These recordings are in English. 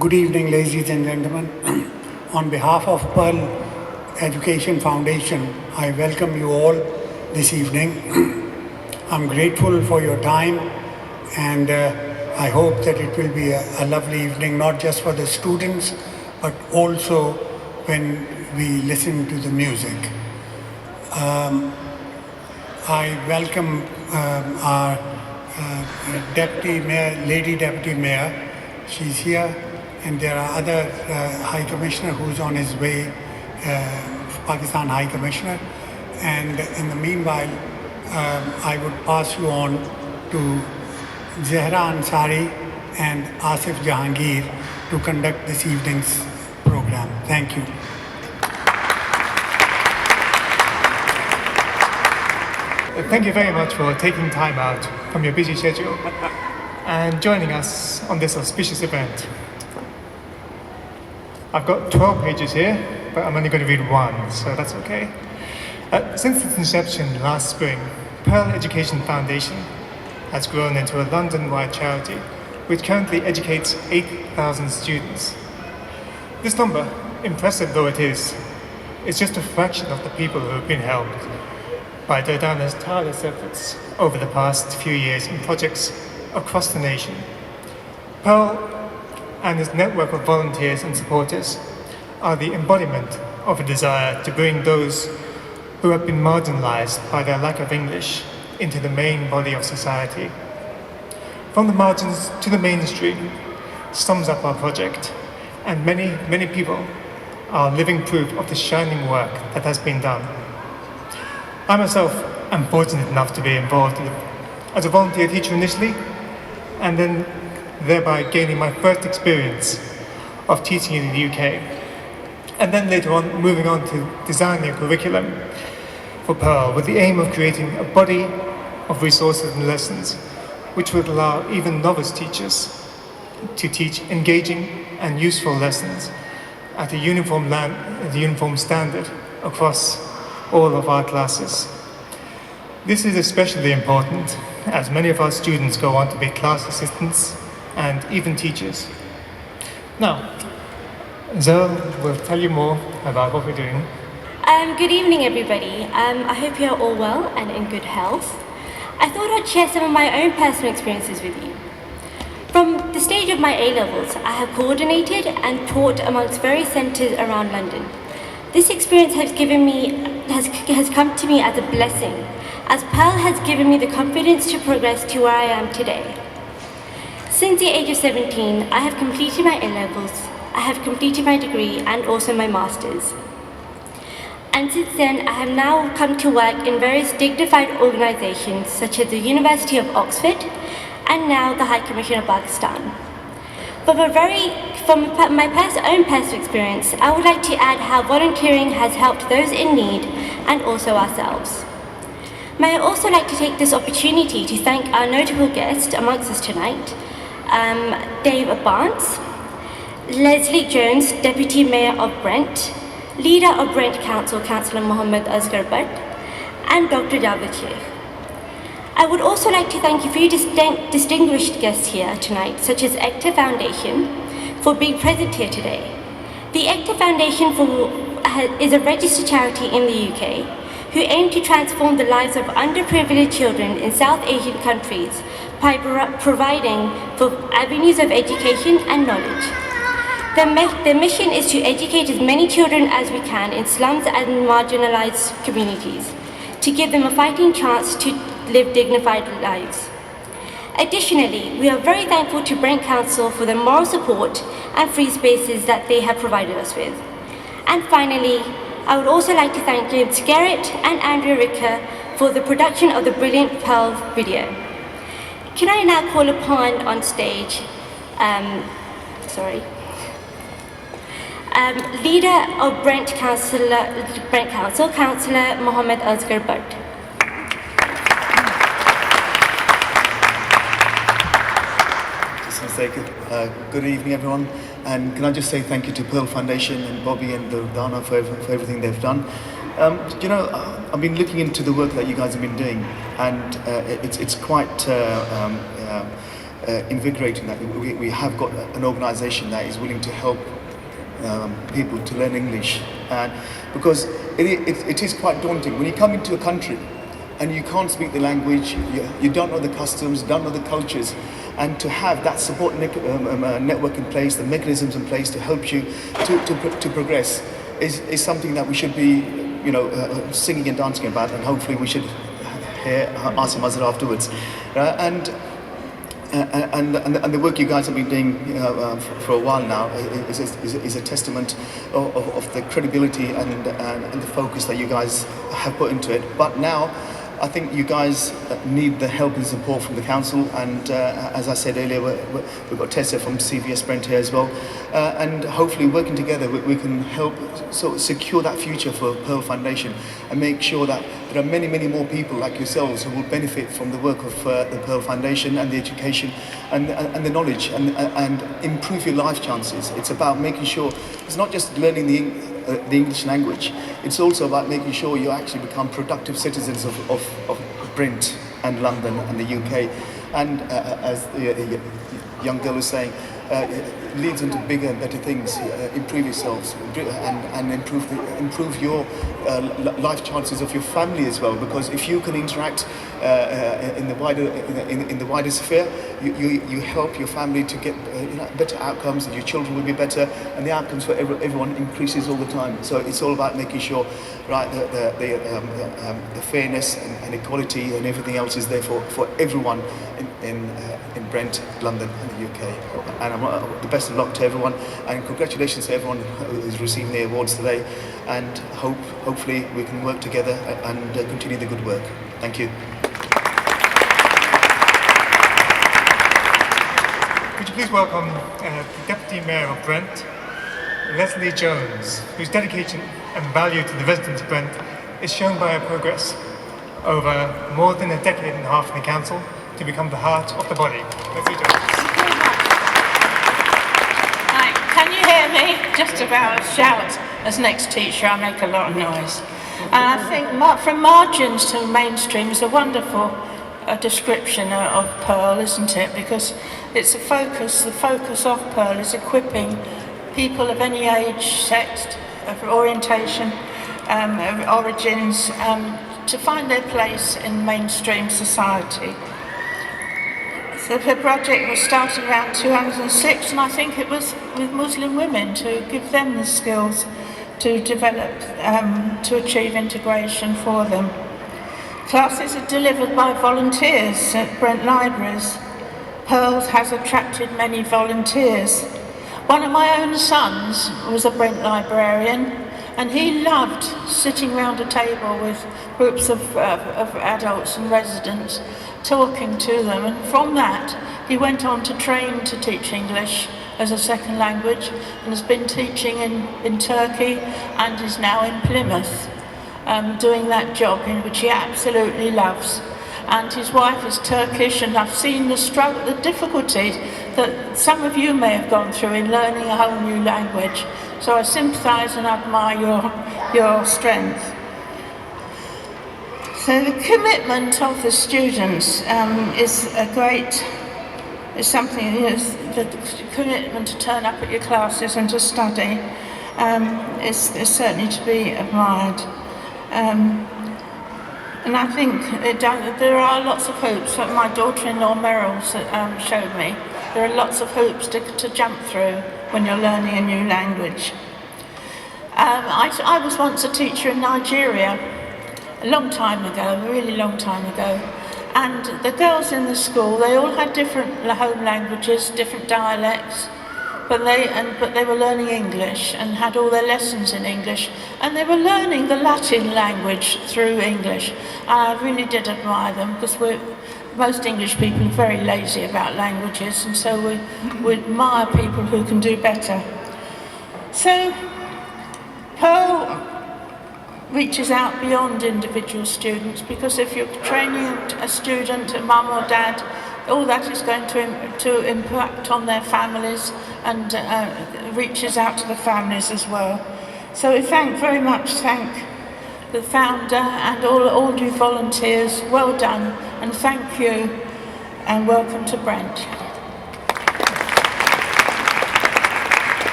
Good evening, ladies and gentlemen. On behalf of Pearl Education Foundation, I welcome you all this evening. I'm grateful for your time, and I hope that it will be a lovely evening, not just for the students, but also when we listen to the music. I welcome our Deputy Mayor, Lady Deputy Mayor. She's here, and there are other High Commissioner who's on his way, Pakistan High Commissioner. And in the meanwhile, I would pass you on to Zehra Ansari and Asif Jahangir to conduct this evening's program. Thank you. Thank you very much for taking time out from your busy schedule and joining us on this auspicious event. I've got 12 pages here, but I'm only going to read one, so that's okay. Since its inception last spring, Pearl Education Foundation has grown into a London-wide charity which currently educates 8,000 students. This number, impressive though it is just a fraction of the people who have been helped by Dodana's tireless efforts over the past few years in projects across the nation. Pearl and its network of volunteers and supporters are the embodiment of a desire to bring those who have been marginalized by their lack of English into the main body of society. From the margins to the mainstream sums up our project, and many people are living proof of the shining work that has been done. I myself am fortunate enough to be involved as a volunteer teacher initially, and then thereby gaining my first experience of teaching in the UK, and then later on moving on to designing a curriculum for Pearl with the aim of creating a body of resources and lessons which would allow even novice teachers to teach engaging and useful lessons at a uniform standard across all of our classes. This is especially important as many of our students go on to be class assistants and even teachers. Now, Zoe will tell you more about what we're doing. Good evening, everybody. I hope you're all well and in good health. I thought I'd share some of my own personal experiences with you. From the stage of my A-levels, I have coordinated and taught amongst various centres around London. This experience has come to me as a blessing, as Pearl has given me the confidence to progress to where I am today. Since the age of 17, I have completed my A-levels, I have completed my degree and also my Masters. And since then, I have now come to work in various dignified organisations such as the University of Oxford and now the High Commission of Pakistan. From my own personal experience, I would like to add how volunteering has helped those in need and also ourselves. May I also like to take this opportunity to thank our notable guests amongst us tonight, Dave Barnes, Leslie Jones, Deputy Mayor of Brent, Leader of Brent Council, Councillor Muhammed and Dr. Javaid Sheikh. I would also like to thank a few distinguished guests here tonight, such as Cllr Foundation, for being present here today. The Cllr Foundation is a registered charity in the UK who aim to transform the lives of underprivileged children in South Asian countries by providing for avenues of education and knowledge. Their mission is to educate as many children as we can in slums and marginalised communities, to give them a fighting chance to live dignified lives. Additionally, we are very thankful to Brent Council for the moral support and free spaces that they have provided us with. And finally, I would also like to thank James Garrett and Andrea Ricker for the production of the brilliant Pearl video. Can I now call upon on stage, Leader of Brent Council, Councillor Muhammed Butt. Good evening, everyone, and can I just say thank you to Pearl Foundation and Bobby and Dana for everything they've done. I've been looking into the work that you guys have been doing, and it's quite invigorating that we have got an organisation that is willing to help people to learn English, and because it is quite daunting when you come into a country and you can't speak the language, you don't know the customs, don't know the cultures, and to have that support network in place, the mechanisms in place to help you to progress is something that we should be, singing and dancing about, and hopefully we should hear Asim Azhar afterwards, and the work you guys have been doing for a while now is a testament of the credibility and the focus that you guys have put into it. But now, I think you guys need the help and support from the council, and as I said earlier, we've got Tessa from CVS Brent here as well, and hopefully working together we can help sort of secure that future for Pearl Foundation and make sure that there are many, many more people like yourselves who will benefit from the work of the Pearl Foundation and the education and the knowledge and improve your life chances. It's about making sure it's not just learning the English language, it's also about making sure you actually become productive citizens of Brent and London and the UK, and as the young girl was saying, leads into bigger and better things. Improve yourselves and improve your life chances of your family as well. Because if you can interact in the wider sphere, you help your family to get better outcomes, and your children will be better, and the outcomes for everyone increases all the time. So it's all about making sure, right, the fairness and equality and everything else is there for everyone in Brent, London, and the UK. And the best of luck to everyone, and congratulations to everyone who's receiving the awards today. And hopefully we can work together and continue the good work. Thank you. Could you please welcome the Deputy Mayor of Brent, Leslie Jones, whose dedication and value to the residents of Brent is shown by her progress over more than a decade and a half in the council to become the heart of the body. Leslie Jones. Right, can you hear me? Just about shout. As next teacher, I make a lot of noise. And I think from margins to mainstream is a wonderful description of Pearl, isn't it? Because it's the focus of Pearl is equipping people of any age, sex, of orientation, of origins, to find their place in mainstream society. So the project was started around 2006, and I think it was with Muslim women to give them the skills to develop, to achieve integration for them. Classes are delivered by volunteers at Brent Libraries. Pearl has attracted many volunteers. One of my own sons was a Brent librarian, and he loved sitting round a table with groups of adults and residents, talking to them, and from that he went on to train to teach English as a second language, and has been teaching in Turkey and is now in Plymouth, doing that job which he absolutely loves. And his wife is Turkish, and I've seen the struggle, the difficulties that some of you may have gone through in learning a whole new language. So I sympathise and admire your strength. So the commitment of the students is something, the commitment to turn up at your classes and to study is certainly to be admired. And I think there are lots of hoops, like my daughter-in-law Meryl showed me. There are lots of hoops to jump through when you're learning a new language. I was once a teacher in Nigeria, a long time ago, a really long time ago. And the girls in the school, they all had different home languages, different dialects, but they were learning English and had all their lessons in English, and they were learning the Latin language through English. And I really did admire them, because most English people are very lazy about languages, and so we admire people who can do better. So Pearl reaches out beyond individual students, because if you're training a student, a mum or dad, all that is going to impact on their families, and reaches out to the families as well. So we very much thank the founder and all you volunteers. Well done, and thank you, and welcome to Brent.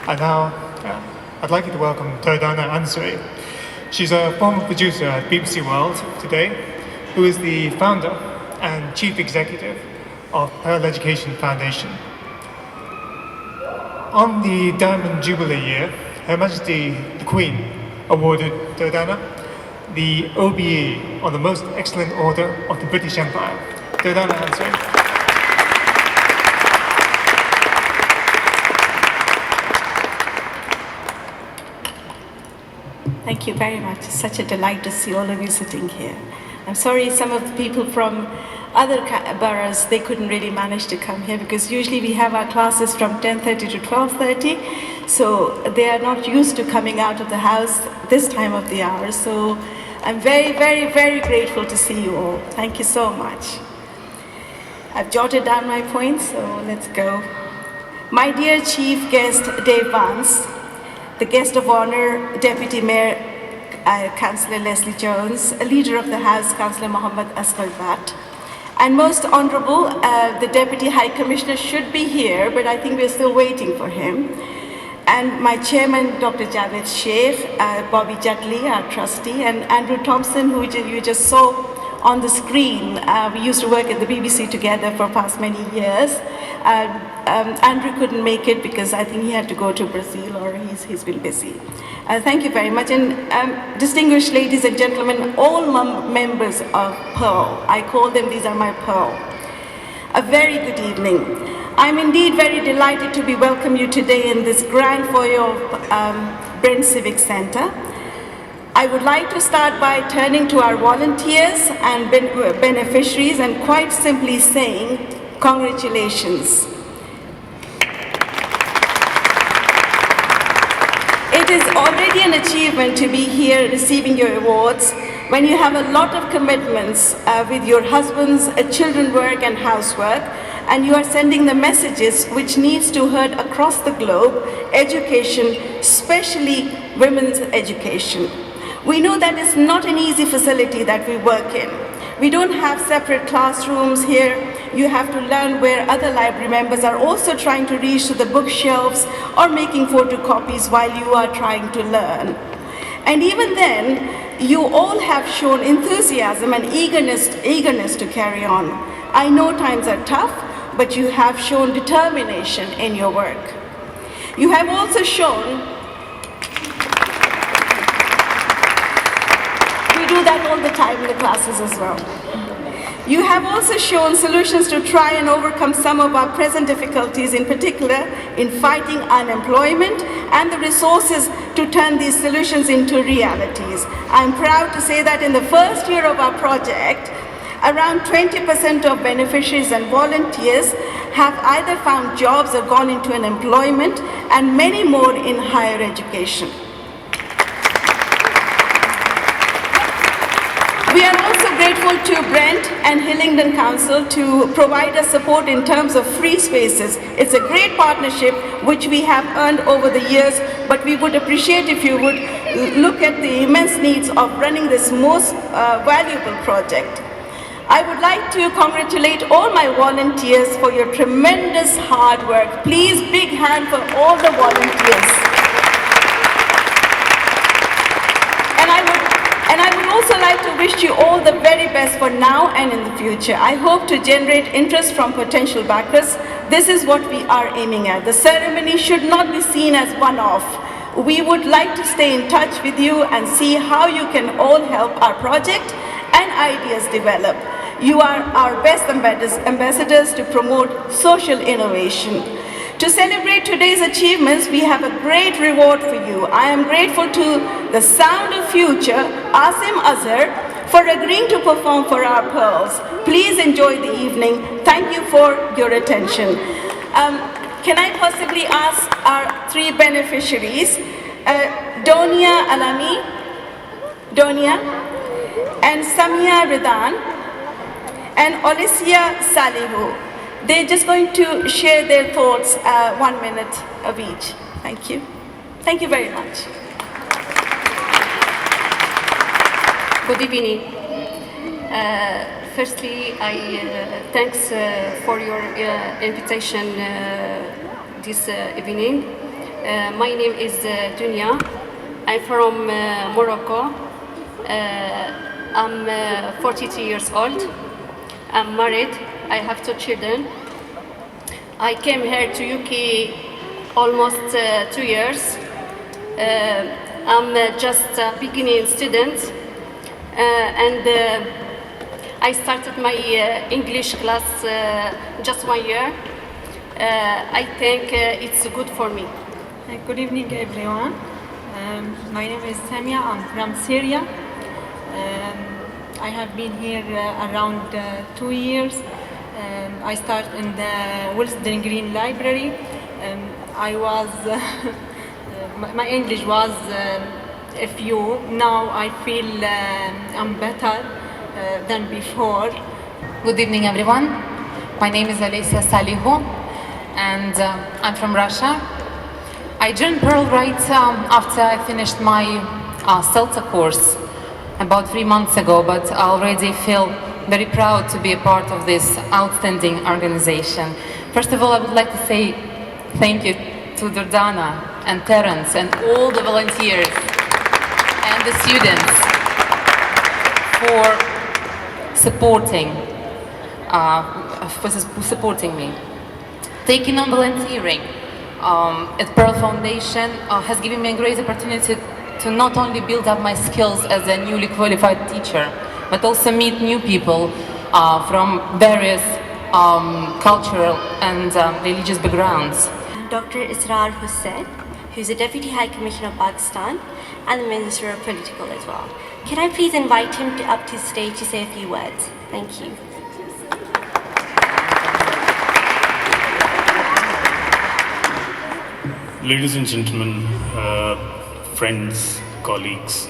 And now, I'd like you to welcome Durdana Ansari. She's a former producer at BBC World today, who is the founder and chief executive of Pearl Education Foundation. On the Diamond Jubilee year, Her Majesty the Queen awarded Durdana the OBE, or the Most Excellent Order of the British Empire. Durdana Ansari. Thank you very much. It's such a delight to see all of you sitting here. I'm sorry some of the people from other boroughs, they couldn't really manage to come here because usually we have our classes from 10:30 to 12:30. So they are not used to coming out of the house this time of the hour. So I'm very, very, very grateful to see you all. Thank you so much. I've jotted down my points, so let's go. My dear chief guest, Dave Vance, the guest of honor, Deputy Mayor, Councillor Leslie Jones, a leader of the House, Councillor Muhammed and most honorable, the Deputy High Commissioner should be here, but I think we're still waiting for him. And my chairman, Dr. Javaid Sheikh, Bobby Judley, our trustee, and Andrew Thompson, who you just saw on the screen. We used to work at the BBC together for past many years. Andrew couldn't make it because I think he had to go to Brazil or he's been busy. Thank you very much. And distinguished ladies and gentlemen, all members of Pearl, I call them, these are my Pearl. A very good evening. I'm indeed very delighted to be welcoming you today in this grand foyer of Brent Civic Center. I would like to start by turning to our volunteers and beneficiaries and quite simply saying, congratulations. It is already an achievement to be here receiving your awards when you have a lot of commitments with your husbands, children work and housework, and you are sending the messages which needs to heard across the globe, education, especially women's education. We know that it's not an easy facility that we work in. We don't have separate classrooms here. You have to learn where other library members are also trying to reach to the bookshelves or making photocopies while you are trying to learn. And even then, you all have shown enthusiasm and eagerness to carry on. I know times are tough, but you have shown determination in your work. You have also shown we do that all the time in the classes as well. You have also shown solutions to try and overcome some of our present difficulties, in particular in fighting unemployment and the resources to turn these solutions into realities. I'm proud to say that in the first year of our project, around 20% of beneficiaries and volunteers have either found jobs or gone into an employment, and many more in higher education. We are also grateful to Brent and Hillingdon Council to provide us support in terms of free spaces. It's a great partnership which we have earned over the years, but we would appreciate if you would look at the immense needs of running this most valuable project. I would like to congratulate all my volunteers for your tremendous hard work. Please, big hand for all the volunteers. And I would also like to wish you all the very best for now and in the future. I hope to generate interest from potential backers. This is what we are aiming at. The ceremony should not be seen as one-off. We would like to stay in touch with you and see how you can all help our project and ideas develop. You are our best ambassadors to promote social innovation. To celebrate today's achievements, we have a great reward for you. I am grateful to the Sound of Future, Asim Azhar, for agreeing to perform for our pearls. Please enjoy the evening. Thank you for your attention. Can I possibly ask our three beneficiaries, Donia Alami, and Samia Ridan, and Olisia Salihu. They're just going to share their thoughts, 1 minute of each. Thank you. Thank you very much. Good evening. Firstly, thanks for your invitation this evening. My name is Dunya. I'm from Morocco. I'm 42 years old. I'm married. I have 2 children. I came here to UK almost 2 years. I'm just a beginning student, and I started my English class just 1 year. I think it's good for me. Good evening, everyone. My name is Samia. I'm from Syria. I have been here around 2 years. I started in the Willesden Green Library. I was, my English was a few. Now I feel I'm better than before. Good evening, everyone. My name is Alessia Salihu, and I'm from Russia. I joined Pearl right after I finished my CELTA course about 3 months ago, but I already feel very proud to be a part of this outstanding organization. First of all, I would like to say thank you to Dordana and Terence and all the volunteers and the students for supporting me. Taking on volunteering at Pearl Foundation has given me a great opportunity to not only build up my skills as a newly qualified teacher, but also meet new people from various cultural and religious backgrounds. Dr. Israr Hussain, who's the Deputy High Commissioner of Pakistan and the Minister of Political as well. Can I please invite him up to the stage to say a few words? Thank you. Ladies and gentlemen, friends, colleagues.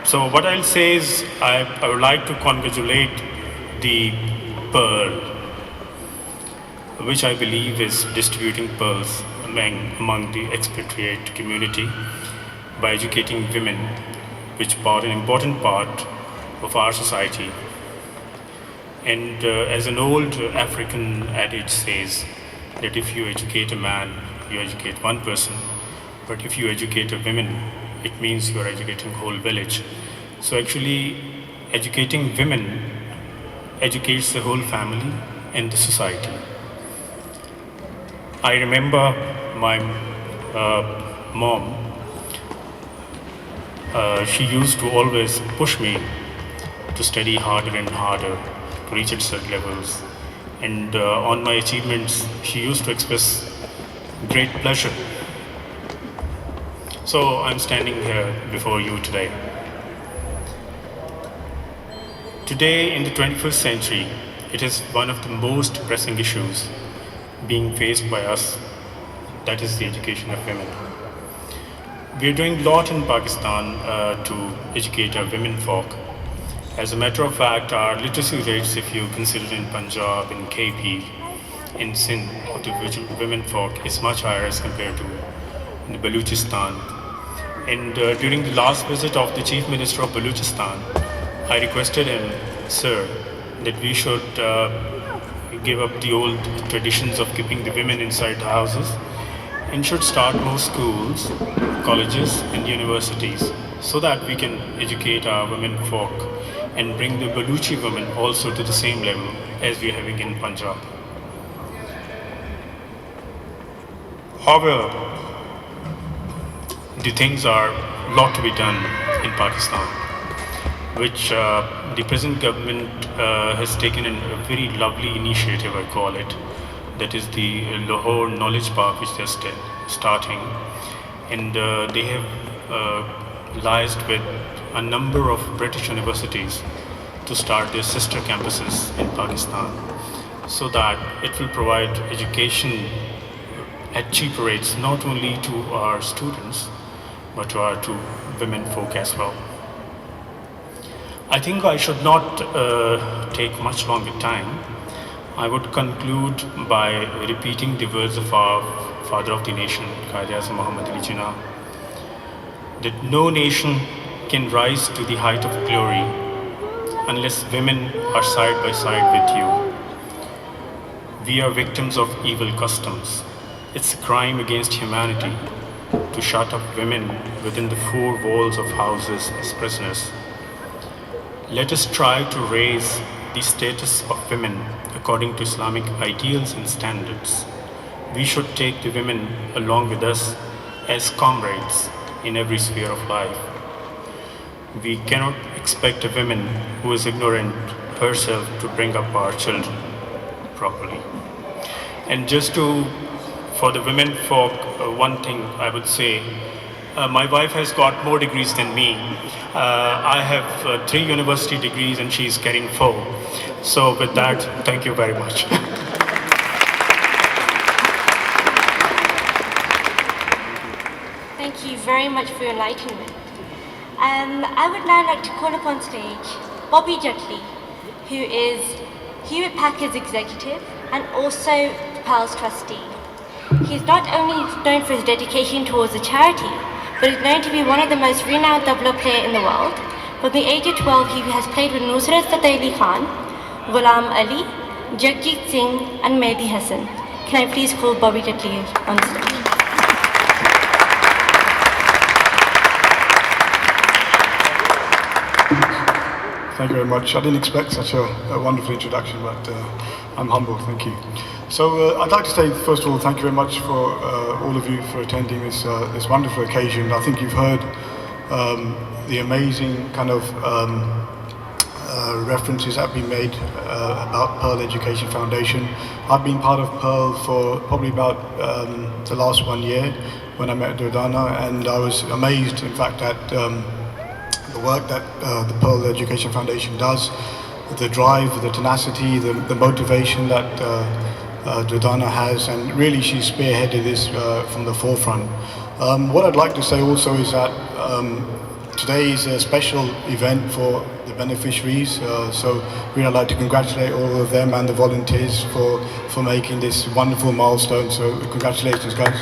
So what I'll say is I would like to congratulate the Pearl, which I believe is distributing pearls among the expatriate community by educating women, which are an important part of our society. And as an old African adage says, that if you educate a man, you educate one person, but if you educate a woman, it means you are educating a whole village. So actually, educating women educates the whole family and the society. I remember my mom, she used to always push me to study harder and harder, to reach at certain levels. And on my achievements, she used to express great pleasure. So I'm standing here before you today. Today, in the 21st century, it is one of the most pressing issues being faced by us, that is the education of women. We are doing a lot in Pakistan to educate our women folk. As a matter of fact, our literacy rates, if you consider in Punjab, in KP, in Sindh, of the women folk, is much higher as compared to in Balochistan. And during the last visit of the Chief Minister of Balochistan, I requested him, sir, that we should give up the old traditions of keeping the women inside the houses and should start more schools, colleges and universities so that we can educate our women folk and bring the Baluchi women also to the same level as we are having in Punjab. However, the things are a lot to be done in Pakistan, which the present government has taken a very lovely initiative, I call it. That is the Lahore Knowledge Park, which they're starting. And they have liaised with a number of British universities to start their sister campuses in Pakistan, so that it will provide education at cheaper rates, not only to our students, but to women folk as well. I think I should not take much longer time. I would conclude by repeating the words of our father of the nation, Asim Muhammed, that no nation can rise to the height of glory unless women are side by side with you. We are victims of evil customs, It's a crime against humanity to shut up women within the four walls of houses as prisoners. Let us try to raise the status of women according to Islamic ideals and standards. We should take the women along with us as comrades in every sphere of life. We cannot expect a woman who is ignorant herself to bring up our children properly. And for the women folk, one thing I would say, my wife has got more degrees than me. I have 3 university degrees and she's carrying 4. So with that, thank you very much. Thank you very much for your enlightenment. I would now like to call upon stage Bobby Jutley, who is Hewitt Packard's executive and also Pearl's trustee. He's not only known for his dedication towards the charity, but is known to be one of the most renowned tabla players in the world. From the age of 12, he has played with Nusrat Fateh Khan, Ghulam Ali, Jagjit Singh and Mehdi Hassan. Can I please call Bobby Jutley on stage? Thank you very much. I didn't expect such a wonderful introduction, but I'm humbled. Thank you. So I'd like to say, first of all, thank you very much for all of you for attending this wonderful occasion. I think you've heard the amazing kind of references that have been made about Pearl Education Foundation. I've been part of Pearl for probably about the last 1 year when I met Durdana, and I was amazed, in fact, at the work that the Pearl Education Foundation does, the drive, the tenacity, the motivation that Durdana has, and really she's spearheaded this from the forefront. What I'd like to say also is that today is a special event for the beneficiaries, so really I'd like to congratulate all of them and the volunteers for making this wonderful milestone, so congratulations guys.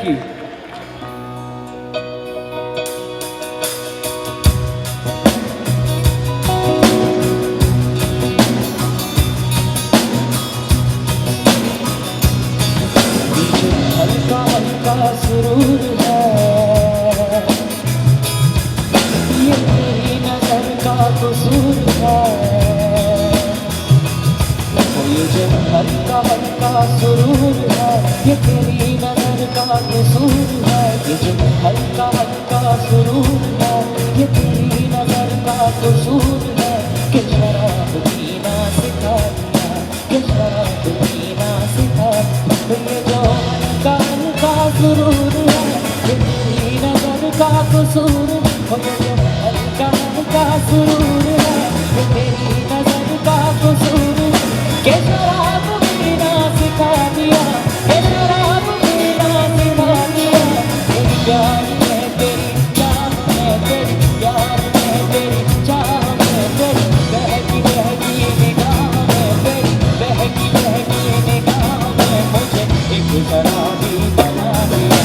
you. हल्का हल्का सुरूर है ये तेरी नजर का कसूर है ये जो हल्का हल्का सुरूर है ये तेरी नजर का कसूर है ये जो हल्का हल्का सुरूर है ये तेरी नजर का कसूर है कि शराब पीना सिखा दिया कि शराब पीना सिखा ये जो हल्का हल्का सुरूर है ये तेरी नजर का कसूर है ये जो हल्का हल्का सुरूर है ये तेरी नजर का कसूर के शराब पीना सिखा दिया के शराब पीना सिखा दिया तेरी प्यार में तेरी चाह में तेरी प्यार में तेरी चाह में तेरी बहकी बहकी निगाह में तेरी बहकी बहकी निगाह में मुझे एक शराबी बना दिया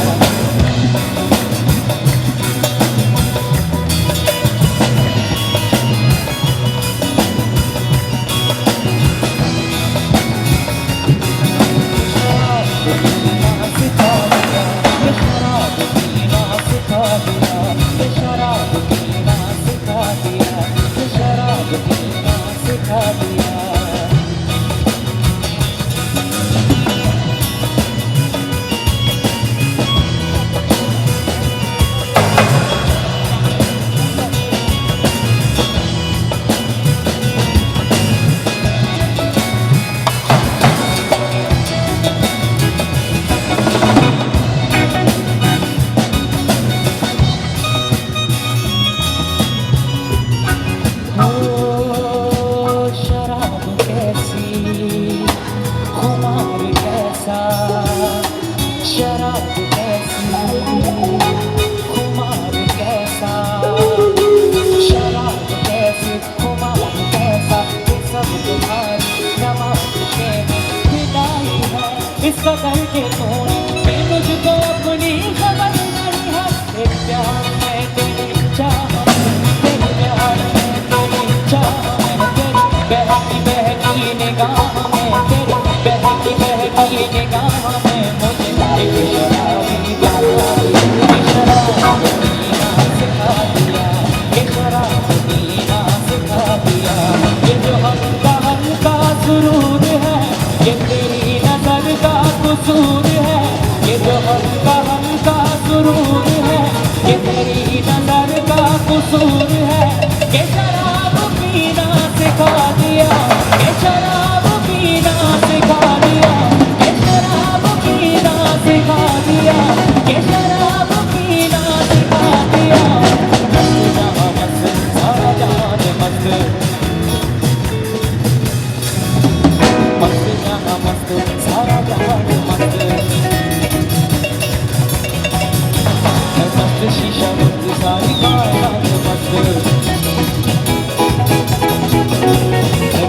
इसका करके तूने मुझको अपनी खबर नहीं है एक प्यार में तेरी चाह तेरे प्यार में तेरी चाह तेरी बहकी बहकी निगाह में तेरी बहकी बहकी निगाह में मुझे एक शराबी बना दिया शराब पीना सिखा दिया ये शराब पीना सिखा दिया ये जो हल्का हल्का सुरूर है ये तेरी नजर का कसूर है ये जो हल्का हल्का सुरूर है ये तेरी नजर का कसूर है कि शराब पीना सिखा दिया कि शराब पीना सिखा दिया कि शराब पीना सिखा दिया कि शराब पीना सिखा दिया मस्त जहाँ मस्त सारा जहान मस्त मस्त जहाँ मस्त सारा जहान मस्त शीशा मस्त सारी कायनात मस्त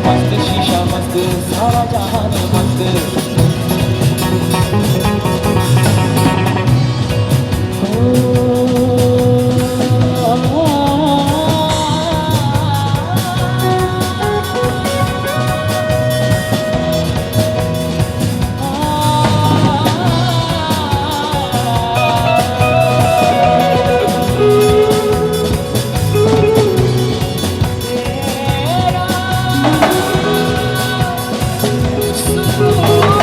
मस्त शीशा मस्त सारा जहान मस्त Ooh.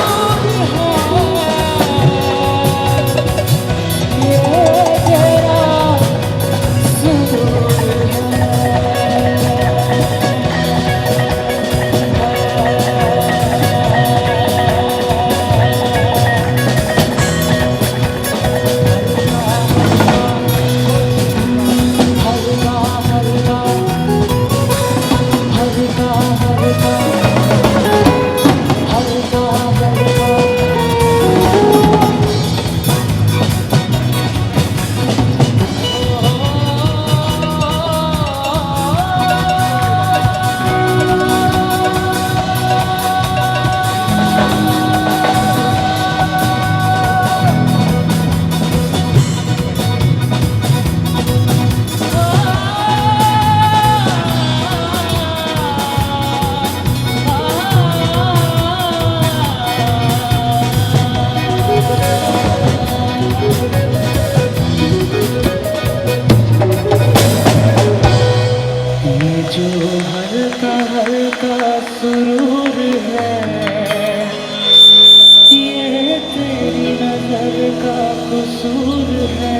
कसूर है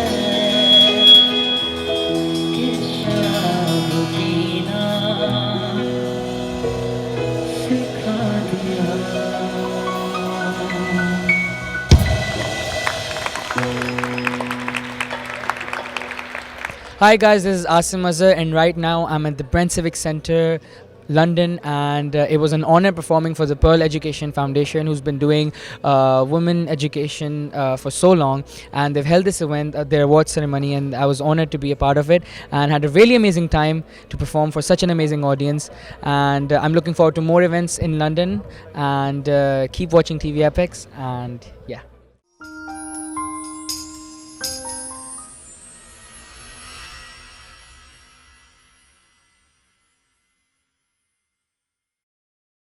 कि शराब पीना सिखा दिया. Hi guys, this is Asim Azhar and right now I'm at the Brent Civic Centre, London, and it was an honor performing for the Pearl Education Foundation, who's been doing women education for so long, and they've held this event, their award ceremony, and I was honored to be a part of it and had a really amazing time to perform for such an amazing audience. And I'm looking forward to more events in London, and keep watching TVapex, and yeah.